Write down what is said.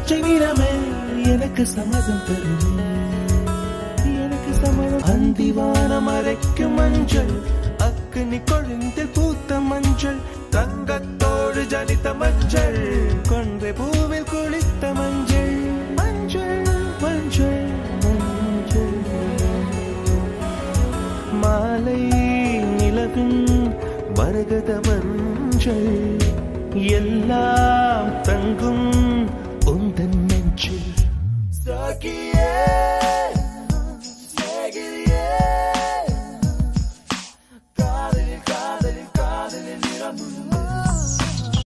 பச்சை நிறமே எனக்கு சம்மதம் தருமே, எனக்கு சம்மதம். அந்திவானம் அரைக்கும் மஞ்சள், அக்னி கொழுந்தில் பூத்த மஞ்சள், தங்கத்தோடு ஜனித்த மஞ்சள், கொன்றை பூவில் குளித்த மஞ்சள், மஞ்சள் மஞ்சள் மஞ்சள். மாலை நிலவின் மரகத மஞ்சள், எல்லாம் தங்கும் உந்தன் நெஞ்சில். சகியே சகியே, காதலில் காதலில் காதலில் நிறமும்